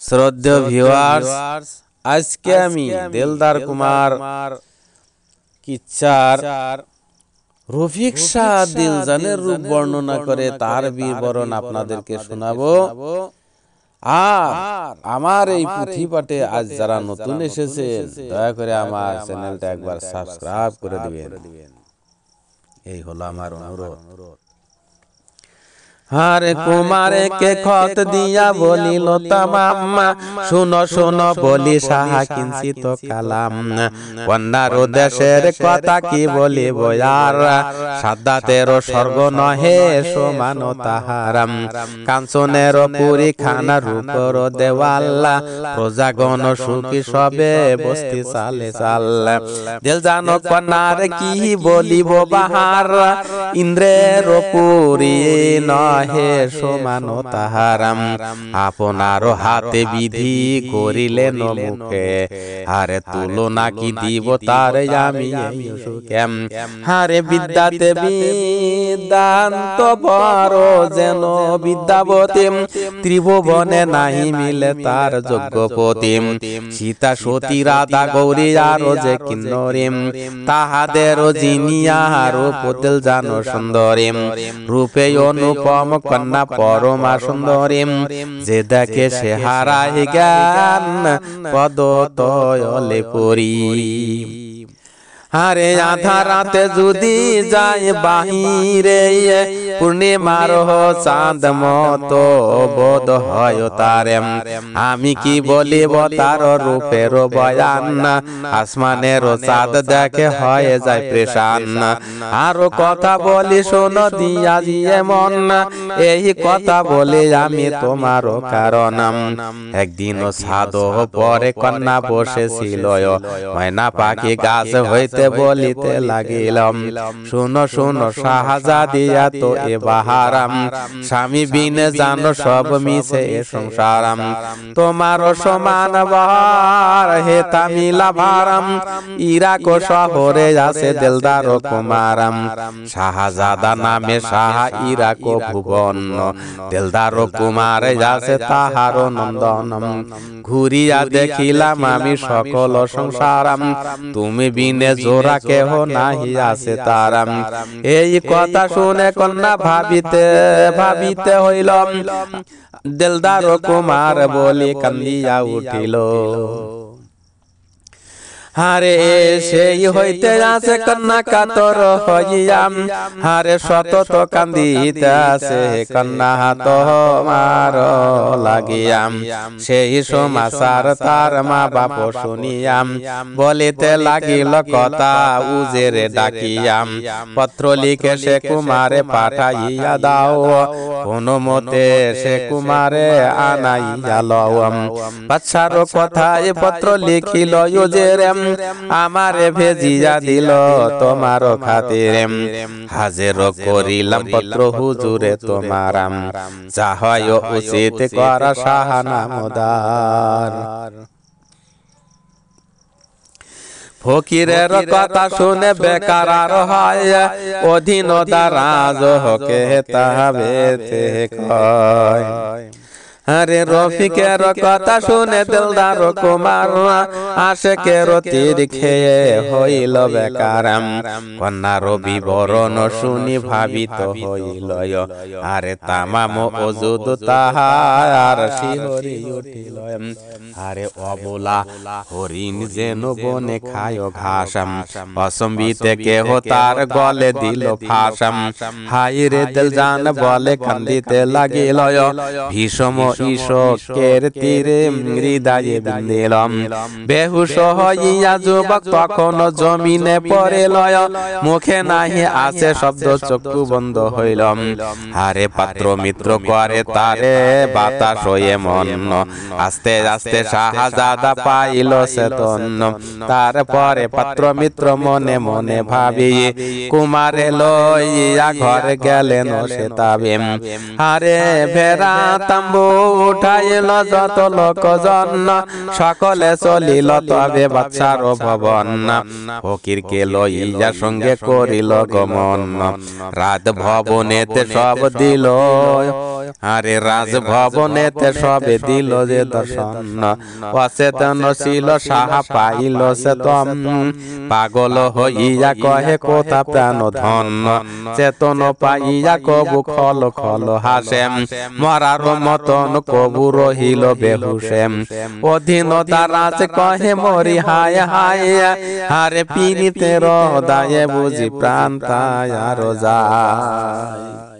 শ্রদ্ধেয় ভিউয়ার্স, আজকে আমি দিলদার কুমার কিচ্চার রফিক শাহ দিলজানের রূপ বর্ণনা করে তার বিবরণ আপনাদেরকে শোনাবো। আর আমার এই পুঁথিপাঠে আজ যারা নতুন এসেছেন, দয়া করে আমার চ্যানেলটা একবার সাবস্ক্রাইব করে দিবেন, এই হলো আমার অনুরোধ। হারে কুমারে কে খত দিয়া বলিল তামাম, শুনো শুনো বলি সাহা কিঞ্চিত কালাম। কন্যার দেশের কথা কি বলিব আর, সাদ্দাতের স্বর্গ নহে সমান তাহারাম। কাঞ্চনের পুরী খানা রূপর দেওয়াল্লা, প্রজাগণ সুখী সবে বস্তি চালে চাল। দিল জানো কন্যার কি বলিব বাহার, ইন্দ্রের পুরী নয় হে সমান তাহারাম। আপনার হাতে বিধি করিলেন মুখে, হারে তুলনা কি দিব তার আমি কেম। হারে বিদ্যাতে বিদ্যান্ত বড় যেন বিদ্যাবতী, ত্রিভুবনে নাহি মিলে তার যোগ্যপতি। সীতা সতী রাধা গৌরী আরো যে কিন্নরীম, তাহাদের জিনিয়া রূপ দিল জানো সুন্দরী। রূপে অনুপম কন্যা পরমা সুন্দরী, যে দেখে সে হারায় জ্ঞান পদ তলে পরি। আরে আধা রাতে যদি যায় বাহিরে, পূর্ণিমার চাঁদ মতো বোধ হয় তার। আমি কি বলিব তার রূপের বয়ান, আসমানের চাঁদ দেখে হয়ে যায় প্রেশান। আরো কথা বলি শোনো দিয়া দিয়ে মন, এই কথা বলে আমি তোমার কারণ। একদিন ছাদ পরে কন্যা বসেছিল, ময়না পাখি গাছ হইতে বলিতে লাগিলাম। শুনো শুনো শাহজাদিয়া তো এ বাহারাম, স্বামী বিনে জানো সব মিছে এ সংসারাম। তোমার সমান বহার হে তামিলা ভারাম, ইরাক শহরে আছে দিলদার কুমারাম। শাহজাদা নামে শাহ ইরাক ভুবন, দিলদার কুমার আছে তাহার নন্দনম। ঘুরিয়া দেখিলাম আমি সকল সংসারাম, তুমি বিনে জোড়া কেহ নাহি আছে তারাম। এই কথা শুনে কন্যা ভাবিতে ভাবিতে হইল, দিলদার কুমার বলি কান্দিয়া উঠিল। হারে সেই হইতে আছে কন্যা কাতর হইয়াম, হারে সতত কান্দিতে আছে কন্যা তোমার লাগিয়াম। সেই সমাচার তার মা বাপ শুনিয়াম, বলিতে লাগিল কথা উজেরে ডাকিয়াম। পত্র লিখে সে কুমারে পাঠাইয়া দাও, কোন মতে সে কুমারে আনাইয়া লওয়াম। বাদশার কথায় পত্র লিখিল উজেরে, আমারে ভেজিয়া দিল তোমার খাতিরে। হাজির করিলাম পত্র হুজুরে তোমারাম, যা হয় উচিত করা শাহানামদার। ফকিরের কথা শুনে বেকার আর হয়, অধীনতা রাজ হকে তাহাবে কয়। আরে রফিকের কথা শুনে দিলদার কুমার, আশেকের তীর খেয়ে হইল বেকারাম। কন্যার বিবরণ শুনি ভাবিত হইল, আরে তামাম অযুদ তাহার শিহরি উঠিল। আরে অবলা হরিণ যেন বনে খায় ঘাসাম, অসম্বিতে কেহ তার গলে দিল ফাঁসাম। হাই রে দিলজান বলে কান্দিতে লাগিল, ভীষম ঈশকের তীরে হৃদয়ে বিন্দিলাম। বেহুশ হইয়া যুবক তখন জমিনে পড়ে লয়, মুখে নাহি আছে শব্দ চক্ষু বন্ধ হইলাম। আরে পাত্র মিত্র করে তারে বাতাস হয়ে মন, আস্তে আস্তে শাহজাদা পাইল চেতন। তারপরে পাত্র মিত্র মনে মনে ভাবি, কুমারে লইয়া ঘর গেলেন সে তাবে। আরে ভেড়া তাম্বু উঠাইল যত লোকজন, সকলে চলিল তবে বাদশার ভবন। ফকিরকে লইয়া সঙ্গে করিল গমন, রাত ভবনেতে সব দিল আরে রাজভবনেতে সবে দিল যে দর্শন অচেতন ছিল সাহা পাইল সে তম পাগল হইয়া কহে কোথা প্রাণ ধন চেতন পাইয়া কবু খল খল হাসে মরার মতন কবু রহিল বেহুসে অধীনতা রাজ কহে মরি হায় হায় আরে পিনিতে হৃদয়ে বুঝি প্রাণ তাই আর যায়।